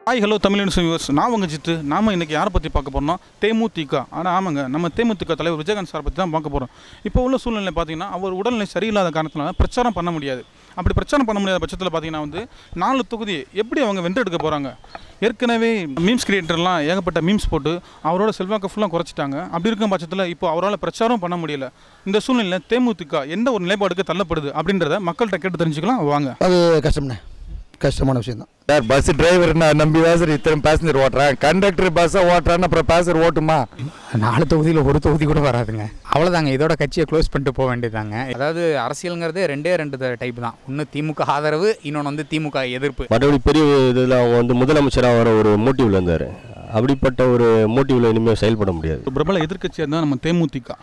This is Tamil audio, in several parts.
ஹாய் ஹலோ தமிழ் வியூவர்ஸ், நான் உங்கள் ஜித்து. நாம் இன்றைக்கி யாரை பற்றி பார்க்க போகிறோம்னா தேமுதிக. ஆனால் ஆமாங்க, நம்ம தேமுதிக தலைவர் விஜயகாந்த் சாரை பற்றி தான் பார்க்க போகிறோம். இப்போ உள்ள சூழ்நிலை பார்த்தீங்கன்னா அவர் உடல்நிலை சரியில்லாத காரணத்தினால பிரச்சாரம் பண்ண முடியாது. அப்படி பிரச்சாரம் பண்ண முடியாத பட்சத்தில் பார்த்தீங்கன்னா 4 தொகுதி எப்படி அவங்க வென்றெடுக்க போகிறாங்க. ஏற்கனவே மீம்ஸ் கிரியேட்டர்லாம் ஏகப்பட்ட மீம்ஸ் போட்டு அவரோட செல்வாக்கு ஃபுல்லாக குறைச்சிட்டாங்க. அப்படி இருக்கும் பட்சத்தில் இப்போ அவரால் பிரச்சாரம் பண்ண முடியல. இந்த சூழ்நிலையில் தேமுதிக எந்த ஒரு நிலைப்பாடுக்கு தள்ளப்படுது அப்படின்றத மக்கள்கிட்ட கேட்டு தெரிஞ்சுக்கலாம் வாங்க. அது கஷ்டமான விஷயம் தான் சார். பஸ் டிரைவர் நான் நம்பி தான் சார் இத்தனை பேசஞ்சர் ஓட்டுறேன். கண்டக்டர் பஸ்ஸை ஓட்டுறான்னு அப்புறம் பேசஞ்சர் ஓட்டுமா? 4 தொகுதியில் ஒரு தொகுதி கூட வராதுங்க. அவ்வளோதாங்க, இதோட கட்சியை க்ளோஸ் பண்ணிட்டு போக வேண்டியதாங்க. அதாவது அரசியல்ங்கிறது ரெண்டு டைப் தான். ஒன்று திமுக ஆதரவு, இன்னொன்று திமுக எதிர்ப்பு. மற்றபடி பெரிய இதில் அவங்க முதலமைச்சராக வர ஒரு மோட்டிவில் இருந்தார். அப்படிப்பட்ட ஒரு மோட்டிவில் இனிமேல் செயல்பட முடியாது. பிரபல எதிர்க்கட்சியாக இருந்தால் நம்ம தேமுதிக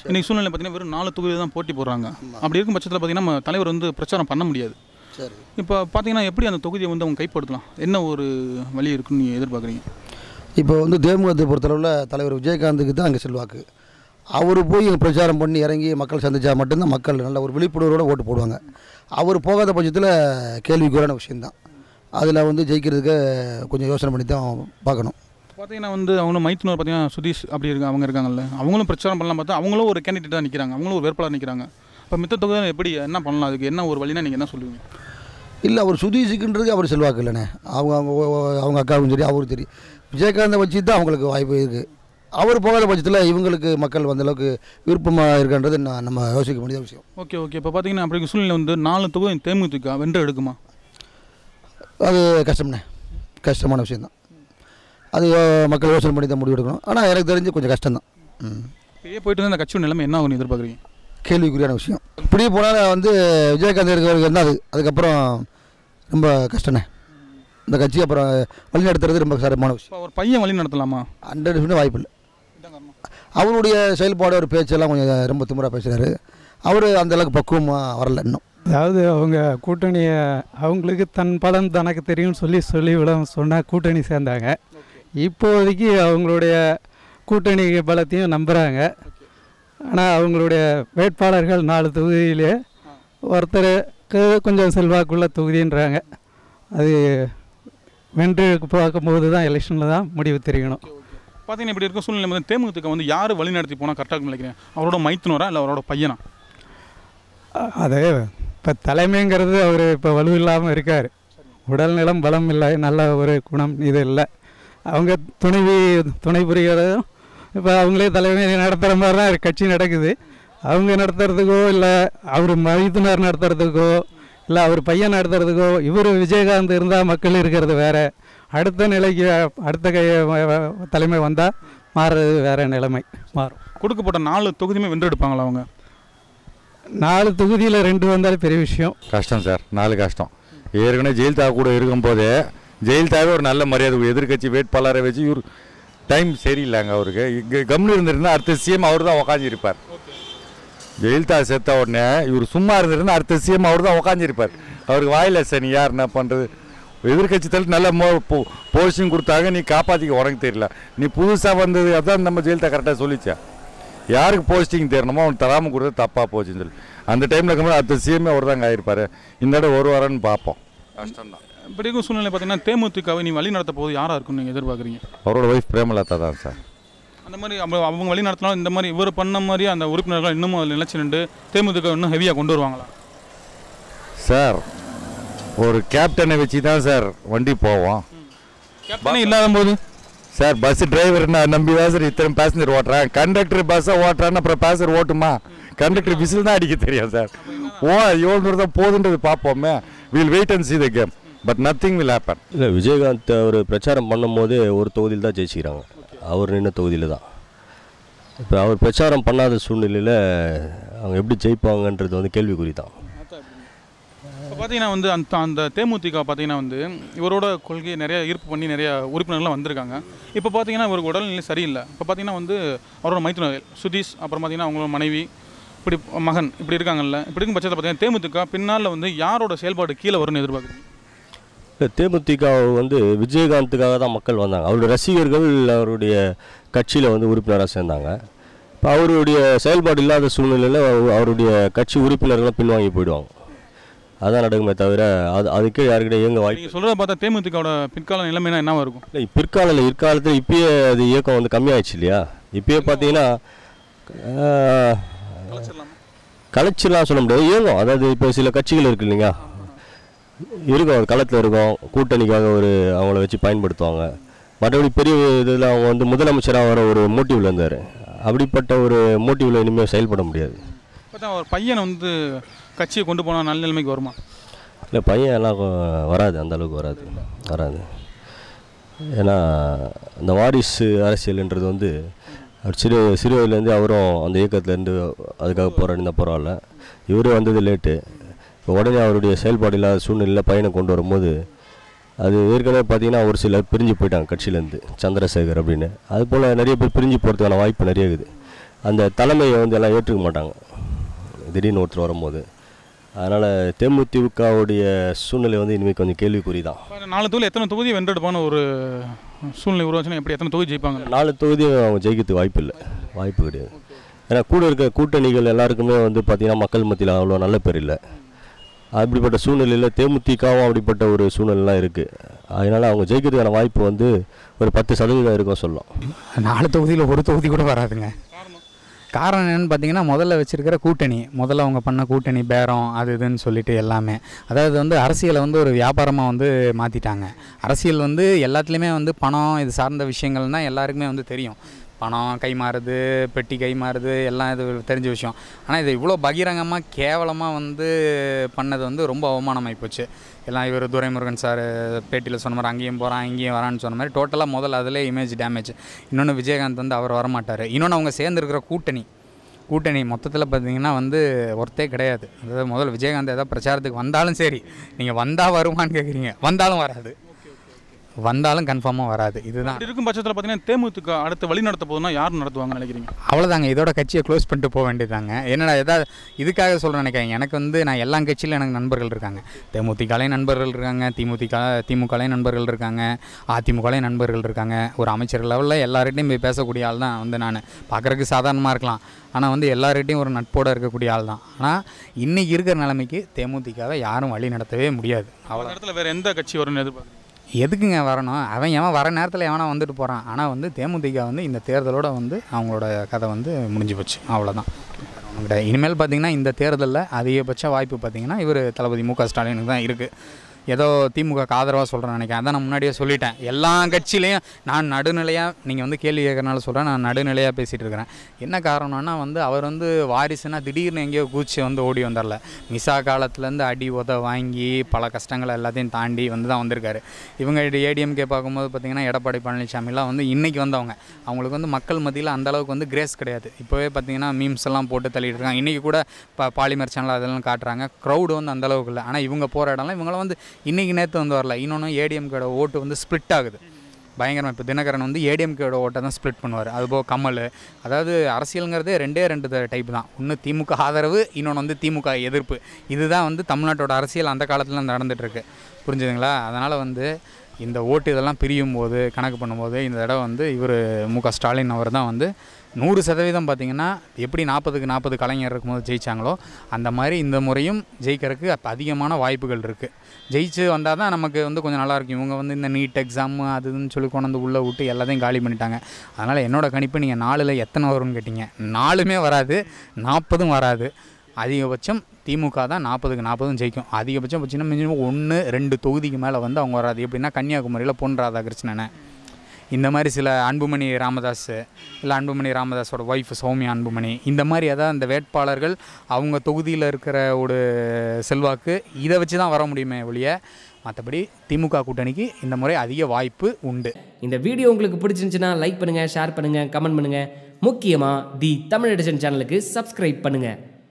இன்றைக்கி சூழ்நிலை பார்த்தீங்கன்னா வெறும் 4 தொகுதியில் தான் போட்டி போடுறாங்க. அப்படி இருக்கும் பட்சத்தில் பார்த்தீங்கன்னா நம்ம தலைவர் பிரச்சாரம் பண்ண முடியாது. சரி, இப்போ பார்த்தீங்கன்னா எப்படி அந்த தொகுதியை அவங்க கைப்படுத்தலாம், என்ன ஒரு வழி இருக்குன்னு நீங்கள் எதிர்பார்க்குறீங்க? இப்போ தேமுகத்தை பொறுத்தளவில் தலைவர் விஜயகாந்துக்கு தான் அங்கே செல்வாக்கு. அவர் போய் பிரச்சாரம் பண்ணி இறங்கி மக்கள் சந்தித்தா மட்டும்தான் மக்கள் நல்ல ஒரு விழிப்புணர்வோடு ஓட்டு போடுவாங்க. அவர் போகாத பட்சத்தில் கேள்விக்குறான விஷயந்தான். அதில் ஜெயிக்கிறதுக்கு கொஞ்சம் யோசனை பண்ணி தான் பார்க்கணும். பார்த்தீங்கன்னா அவங்களும் மைத்துனர் பார்த்தீங்கன்னா சுதீஷ் அப்படி அவங்க இருக்காங்கல்ல, அவங்களும் பிரச்சாரம் பண்ணலாம் பார்த்தா அவங்களும் ஒரு கேண்டிடேட்டாக நிற்கிறாங்க, அவங்களும் ஒரு வேட்பாளர் நிற்கிறாங்க. இப்போ மித்த தொகுதியில் எப்படி என்ன பண்ணலாம், அதுக்கு என்ன ஒரு வழினா நீங்கள் என்ன சொல்லுவீங்க? இல்லை, அவர் சுதீஷுக்குன்றது அவர் செல்வாக்கு இல்லைண்ணே. அவங்க அக்காவும் சரி அவரும் சரி விஜயகாந்தை வச்சு தான் அவங்களுக்கு வாய்ப்பு இருக்குது. அவர் போகாத பட்சத்தில் இவங்களுக்கு மக்கள் அந்தளவுக்கு விருப்பமாக இருக்கின்றது நம்ம யோசிக்க முடியாத விஷயம். ஓகே. இப்போ பார்த்தீங்கன்னா அப்படி சூழ்நிலை 4 தொகுதி தேமுதிக வென்று எடுக்குமா? அது கஷ்டமான விஷயந்தான். அது மக்கள் யோசனை பண்ணி தான் முடிவு எடுக்கணும். ஆனால் எனக்கு தெரிஞ்சு கொஞ்சம் கஷ்டம்தான். இப்படியே போயிட்டு அந்த கட்சியோட நிலைமை என்ன ஆகும்னு எதிர்பார்க்குறீங்க? கேள்விக்குறியான விஷயம். இப்படியே போனால் விஜயகாந்த் இருக்கிறவருக்கு இருந்தால் அதுக்கப்புறம் ரொம்ப கஷ்டண்ணே. இந்த கட்சி அப்புறம் வழி நடத்துறது ரொம்ப சிரமமான விஷயம். ஒரு பையன் வழி நடத்தலாமா? 100% வாய்ப்பு இல்லை. அவருடைய செயல்பாடு ஒரு பேச்செல்லாம் கொஞ்சம் ரொம்ப திமிராக பேசுகிறாரு. அவர் அந்தளவுக்கு பக்குவமாக வரல இன்னும். அதாவது அவங்க கூட்டணியை அவங்களுக்கு தன் பலம் தனக்கு தெரியும்னு சொல்லி விட சொன்னால் கூட்டணி சேர்ந்தாங்க. இப்போதைக்கு அவங்களுடைய கூட்டணி பலத்தையும் நம்புகிறாங்க. ஆனால் அவங்களுடைய வேட்பாளர்கள் 4 தொகுதியிலே ஒருத்தருக்கு கொஞ்சம் செல்வாக்குள்ள தொகுதின்றாங்க. அது வென்று பார்க்கும்போது தான் எலெக்ஷனில் தான் முடிவு தெரியணும். பார்த்தீங்கன்னா இப்படி இருக்க சூழ்நிலை தேமுதிக யார் வழி நடத்தி போனால் கரெக்டாக நினைக்கிறேன்? அவரோட மைத்துனரா இல்லை அவரோட பையனா? அது இப்போ தலைமைங்கிறது அவர் இப்போ வலுவில்லாமல் இருக்கார். உடல்நலம் பலம் இல்லை, நல்ல ஒரு குணம் இது இல்லை. அவங்க துணை புரிகிறதும் இப்போ அவங்களே தலைமை நடத்துகிற மாதிரி தான் கட்சி நடக்குது. அவங்க நடத்துறதுக்கோ இல்லை அவர் மைத்துனர் நடத்துறதுக்கோ இல்லை அவர் பையன் நடத்துறதுக்கோ இவர் விஜயகாந்த் இருந்தால் மக்கள் இருக்கிறது வேறு. அடுத்த நிலைக்கு அடுத்த தலைமை வந்தால் மாறுறது வேறு நிலைமை மாறும். கொடுக்கப்பட்ட 4 தொகுதியுமே வென்றெடுப்பாங்களா அவங்க? 4 தொகுதியில் 2 வந்தாலும் பெரிய விஷயம். கஷ்டம் சார், 4 கஷ்டம். ஏற்கனவே ஜெயலலிதா கூட இருக்கும்போதே ஜெயலலிதாவே ஒரு நல்ல மரியாதை எதிர்கட்சி வேட்பாளரை வச்சு இவர் டைம் சரியில்லைங்க. அவருக்கு இங்கே கம்னு இருந்திருந்தால் அடுத்த சிஎம் அவர் தான் உக்காஞ்சிருப்பார். ஜெயலலிதா செத்த உடனே இவர் சும்மா இருந்திருந்தால் அடுத்த சிஎம் அவர் தான் உக்காஞ்சிருப்பார். அவருக்கு வாயில சனி யார் என்ன பண்ணுறது? எதிர்கட்சி தள்ளி நல்ல போஸ்டிங் கொடுத்தாங்க, நீ காப்பாற்றிக்க உனக்கு தெரியல. நீ புதுசாக வந்தது அதான் நம்ம ஜெயலலிதா கரெக்டாக சொல்லிச்சா. யாருக்கு போஸ்டிங் தெரியணுமோ அவன் தராமல் கொடுத்தது தப்பாக போச்சுன்னு சொல்லி அந்த டைமில் இருக்கும்போது அடுத்த சிஎம் அவர் தாங்க ஆயிருப்பார். இந்த இடம் ஒரு வாரம்னு பார்ப்போம். கஷ்டம்தான். இப்படி இருக்கும் சூழ்நிலை பார்த்தீங்கன்னா தேமுதிகவை நீ வழி நடத்த போது யாராக இருக்குன்னு நீங்கள் எதிர்பார்க்குறீங்க? அவரோட ஒய்ஃப் பிரேமலதா தான் சார். அந்த மாதிரி அவங்க வழி நடத்தினாலும் இந்த மாதிரி இவர் பண்ண மாதிரி அந்த உறுப்பினர்கள் இன்னமும் அதில் நிலச்சி நின்று தேமுதிக இன்னும் ஹெவியாக கொண்டு வருவாங்களா? சார் ஒரு கேப்டனை வச்சு தான் சார் வண்டி போவோம். கேப்டனே இல்லாத போது சார் பஸ் டிரைவர் நான் நம்பி தான் சார் இத்தனை பேசஞ்சர் ஓட்டுறேன். கண்டக்டர் பஸ்ஸை ஓட்டுறான்னு அப்புறம் பேசஞ்சர் ஓட்டுமா? கண்டக்டர் விசில் தான் அடிக்க தெரியும் சார். எவ்வளோ தூரம் தான் போகுதுன்றது பார்ப்போமே. Will wait and see the game. But nothing will happen. இல்லை, விஜயகாந்த் அவர் பிரச்சாரம் பண்ணும்போது ஒரு தொகுதியில் தான் ஜெயிச்சுக்கிறாங்க. அவர் நின்ற தொகுதியில் தான். இப்போ அவர் பிரச்சாரம் பண்ணாத சூழ்நிலையில் அவங்க எப்படி ஜெயிப்பாங்கன்றது கேள்விக்குறி தான். இப்போ பார்த்தீங்கன்னா அந்த தேமுதிக பார்த்தீங்கன்னா இவரோட கொள்கையை நிறைய ஈர்ப்பு பண்ணி நிறைய உறுப்பினர்கள்லாம் வந்திருக்காங்க. இப்போ பார்த்தீங்கன்னா இவருக்கு உடல்நிலை சரியில்லை. இப்போ பார்த்தீங்கன்னா அவரோட மைத்துனர் சுதீஷ், அப்புறம் பார்த்தீங்கன்னா அவங்களோட மனைவி, இப்படி மகன் இப்படி இருக்காங்கல்ல. இப்படி இருக்கும் பட்சத்தில் பார்த்தீங்கன்னா தேமுதிக பின்னால் யாரோட செயல்பாடு கீழே வரும்னு எதிர்பார்க்குறீங்க? இல்லை, தேமுதிக விஜயகாந்துக்காக தான் மக்கள் வந்தாங்க. அவருடைய ரசிகர்கள் அவருடைய கட்சியில் உறுப்பினராக சேர்ந்தாங்க. இப்போ அவருடைய செயல்பாடு இல்லாத சூழ்நிலையில் அவருடைய கட்சி உறுப்பினர்களும் பின்வாங்கி போயிடுவாங்க. அதான் நடக்குமே தவிர அதுக்கே யாருக்கிட்ட இயங்க வாய்ப்பு. நீங்கள் சொல்கிறத பார்த்தா தேமுதிகவோட பிற்கால நிலைமைனா என்னவா இருக்கும்? இல்லை இற்காலத்தில் இப்பயே அது இயக்கம் வந்து கம்மியாயிடுச்சு இல்லையா. இப்பயே பார்த்தீங்கன்னா கலைச்சிடலாம் சொல்ல முடியாது, இயங்கும். அதாவது இப்போ சில கட்சிகள் இருக்குது இல்லைங்க, இருக்கும், அது களத்தில் இருக்கும், கூட்டணிக்காக அவங்கள வச்சு பயன்படுத்துவாங்க. மற்றபடி பெரிய இதில் அவங்க வந்து முதலமைச்சராக வர ஒரு மோட்டிவில் இருந்தார். அப்படிப்பட்ட ஒரு மோட்டிவில் இனிமேல் செயல்பட முடியாது. பார்த்தா ஒரு பையனை வந்து கட்சியை கொண்டு போனால் நல்ல நிலைமைக்கு வருமா? இல்லை பையன் எல்லாம் வராது, அந்தளவுக்கு வராது. ஏன்னா இந்த வாரிசு அரசியல்ன்றது வந்து அவர் சிறு வயதுலேருந்து அவரும் அந்த இயக்கத்துலேருந்து அதுக்காக போராடினா பரவாயில்ல. இவரும் வந்தது லேட்டு. இப்போ உடனே அவருடைய செயல்பாடு இல்லாத சூழ்நிலையில் பையனை கொண்டு வரும்போது அது ஏற்கனவே பார்த்திங்கன்னா ஒரு சிலர் பிரிஞ்சு போயிட்டாங்க கட்சியிலேருந்து, சந்திரசேகர் அப்படின்னு. அதுபோல் நிறைய பேர் பிரிஞ்சு போகிறதுக்கான வாய்ப்பு நிறைய இருக்குது. அந்த தலைமையை வந்து எல்லாம் ஏற்றுக்க மாட்டாங்க திடீர்னு ஒருத்தர் வரும்போது. அதனால் தேமுதிகவுடைய சூழ்நிலை வந்து இனிமேல் கொஞ்சம் கேள்விக்குறி தான். 4 தொகுதி எத்தனை தொகுதி வென்றெடுப்பான ஒரு சூழ்நிலை உருவாச்சுன்னா எப்படி எத்தனை தொகுதி ஜெயிப்பாங்க? 4 தொகுதி அவங்க ஜெயிக்கிறதுக்கு வாய்ப்பு கிடையாது. ஏன்னா கூட இருக்க கூட்டணிகள் எல்லாருக்குமே வந்து பார்த்திங்கன்னா மக்கள் மத்தியில் அவ்வளோ நல்ல பேர் இல்லை. அப்படிப்பட்ட சூழ்நிலையில் தேமுதிகவும் அப்படிப்பட்ட ஒரு சூழ்நிலைலாம் இருக்குது. அதனால் அவங்க ஜெயிக்கிறதுக்கான வாய்ப்பு வந்து ஒரு 10% இருக்கும் சொல்லலாம். 4 தொகுதியில் ஒரு தொகுதி கூட வராதுங்க. காரணம் என்னென்னு பார்த்தீங்கன்னா, முதல்ல வச்சுருக்கிற கூட்டணி, முதல்ல அவங்க பண்ண கூட்டணி பேரம் அது இதுன்னு சொல்லிட்டு எல்லாமே, அதாவது வந்து அரசியலை வந்து ஒரு வியாபாரமாக வந்து மாற்றிட்டாங்க. அரசியல் வந்து எல்லாத்துலேயுமே வந்து பணம் இது சார்ந்த விஷயங்கள் தான் எல்லாருக்குமே வந்து தெரியும். பணம் கை மாறுது, பெட்டி கை மாறுது, எல்லாம் இது தெரிஞ்ச விஷயம். ஆனால் இது இவ்வளோ பகிரங்கமாக கேவலமாக வந்து பண்ணது வந்து ரொம்ப அவமானமாகி போச்சு. எல்லாம் இவர் துரைமுருகன் சார் பேட்டியில் சொன்ன மாதிரி அங்கேயும் போகிறான் இங்கேயும் வரான்னு சொன்ன மாதிரி டோட்டலாக முதல்ல அதிலே இமேஜ் டேமேஜ். இன்னொன்று விஜயகாந்த் வந்து அவர் வரமாட்டார். இன்னொன்று அவங்க சேர்ந்துருக்கிற கூட்டணி மொத்தத்தில் பார்த்திங்கன்னா வந்து ஒருத்தே கிடையாது. அதாவது முதல்ல விஜயகாந்த் ஏதாவது பிரச்சாரத்துக்கு வந்தாலும் சரி, நீங்கள் வந்தால் வருமானு கேட்குறீங்க, வந்தாலும் கன்ஃபார்மாக வராது. இதுதான் இருக்கும் பட்சத்தில் பார்த்தீங்கன்னா தேமுதிக அடுத்து வழி நடத்த போதுன்னா யார் நடத்துவாங்கன்னு நினைக்கிறீங்க? அவ்வளோதாங்க, இதோட கட்சியை க்ளோஸ் பண்ணிட்டு போக வேண்டியதாங்க. என்னடா எதாவது இதுக்காக சொல்கிறேன் நினைக்காங்க. எனக்கு வந்து நான் எல்லா கட்சியிலும் எனக்கு நண்பர்கள் இருக்காங்க. தேமுதிகலையும் நண்பர்கள் இருக்காங்க, திமுகலையும் நண்பர்கள் இருக்காங்க, அதிமுகலையும் நண்பர்கள் இருக்காங்க. ஒரு அமைச்சர் லெவலில் எல்லார்கிட்டையும் போய் பேசக்கூடிய ஆள் தான் வந்து நான். பார்க்குறதுக்கு சாதாரணமாக இருக்கலாம், ஆனால் வந்து எல்லார்கிட்டையும் ஒரு நட்போடு இருக்கக்கூடிய ஆள் தான். ஆனால் இன்றைக்கி இருக்கிற நிலைமைக்கு தேமுதிகவை யாரும் வழி நடத்தவே முடியாது. அவ்வளோ இடத்துல வேறு எந்த கட்சி வரும்னு எதிர்பார்க்குறீங்க? எதுக்குங்க வரணும்? அவன் வர நேரத்தில் எவனா வந்துட்டு போகிறான். ஆனால் வந்து தேமுதிக வந்து இந்த தேர்தலோடு வந்து அவங்களோட கதை வந்து முடிஞ்சு போச்சு, அவ்வளோதான். இனிமேல் பார்த்திங்கன்னா இந்த தேர்தலில் அதிகபட்ச வாய்ப்பு பார்த்திங்கன்னா இவர் தளபதி மு க ஸ்டாலினுக்கு தான் இருக்குது. ஏதோ திமுகக்கு ஆதரவாக சொல்கிறேன்னு நினைக்கிறேன். அதான் நான் முன்னாடியே சொல்லிட்டேன். எல்லா கட்சியிலையும் நான் நடுநிலையாக, நீங்கள் வந்து கேள்வி கேட்கறனால சொல்கிறேன், நான் நடுநிலையாக பேசிகிட்டு இருக்கிறேன். என்ன காரணம்னா வந்து அவர் வந்து வாரிசுனா திடீர்னு எங்கேயோ கூச்சி வந்து ஓடி வந்துடல. மிசா காலத்துலேருந்து அடி உத வாங்கி பல கஷ்டங்களை எல்லாத்தையும் தாண்டி வந்து தான் வந்திருக்காரு. இவங்க ஏடிஎம்கே பார்க்கும்போது பார்த்திங்கன்னா எடப்பாடி பழனிசாமிலாம் வந்து இன்றைக்கி வந்தவங்க, அவங்களுக்கு வந்து மக்கள் மத்தியில் அந்தளவுக்கு வந்து கிரேஸ் கிடையாது. இப்போவே பார்த்திங்கன்னா மீம்ஸ் எல்லாம் போட்டு தள்ளிட்டு இருக்காங்க. இன்றைக்கி கூட பாலிமர் சேனல் அதெல்லாம் காட்டுறாங்க. க்ரௌடு வந்து அந்தளவுக்கு இல்லை. ஆனால் இவங்க போகிற இடம்லாம் இவங்கள வந்து இன்றைக்கி நேற்று வந்து வரல. இன்னொன்று ஏடிஎம்கேட ஓட்டு வந்து ஸ்ப்ளிட் ஆகுது பயங்கரமாக. இப்போ தினகரன் வந்து ஏடிஎம்கேட ஓட்டை தான் ஸ்ப்ளிட் பண்ணுவார். அதுபோக கமல். அதாவது அரசியலுங்கிறதே 2 டைப் தான். ஒன்று திமுக ஆதரவு, இன்னொன்று வந்து திமுக எதிர்ப்பு. இதுதான் வந்து தமிழ்நாட்டோட அரசியல் அந்த காலத்தில் நடந்துகிட்ருக்கு. புரிஞ்சுதுங்களா? அதனால் வந்து இந்த ஓட்டு இதெல்லாம் பிரியும் போது கணக்கு பண்ணும்போது இந்த தடவை வந்து இவர் மு க ஸ்டாலின் அவர் தான் வந்து 100% பார்த்திங்கன்னா எப்படி 40க்கு 40 கலைஞர் இருக்கும்போது ஜெயித்தாங்களோ அந்த மாதிரி இந்த முறையும் ஜெயிக்கிறதுக்கு அதிகமான வாய்ப்புகள் இருக்குது. ஜெயிச்சு வந்தால் தான் நமக்கு வந்து கொஞ்சம் நல்லாயிருக்கும். இவங்க வந்து இந்த நீட் எக்ஸாம் அதுன்னு சொல்லி கொண்டு வந்து உள்ளே விட்டு எல்லாத்தையும் காலி பண்ணிட்டாங்க. அதனால் என்னோடய கணிப்பு நீங்கள் 4ல் எத்தனை வரும்னு கேட்டிங்க, 4மே வராது, 40ம் வராது. அதிகபட்சம் திமுக தான் 40க்கு 40 ஜெயிக்கும். அதிகபட்சம் பார்த்தீங்கன்னா மினிமம் 1-2 தொகுதிக்கு மேலே வந்து அவங்க வராது. எப்படின்னா கன்னியாகுமரியில் பொன் ராதாகிருஷ்ணனை, இந்த மாதிரி சில அன்புமணி ராமதாஸ், இல்லை அன்புமணி ராமதாஸோட ஒய்ஃப் சௌமியா அன்புமணி, இந்த மாதிரி அதாவது அந்த வேட்பாளர்கள் அவங்க தொகுதியில் இருக்கிற ஒரு செல்வாக்கு இதை வச்சு தான் வர முடியுமே ஒழிய மற்றபடி திமுக கூட்டணிக்கு இந்த முறை அதிக வாய்ப்பு உண்டு. இந்த வீடியோ உங்களுக்கு பிடிச்சிருந்துச்சுன்னா லைக் பண்ணுங்கள், ஷேர் பண்ணுங்கள், கமெண்ட் பண்ணுங்கள். முக்கியமாக தி தமிழ் எடிஷன் சேனலுக்கு சப்ஸ்கிரைப் பண்ணுங்கள்.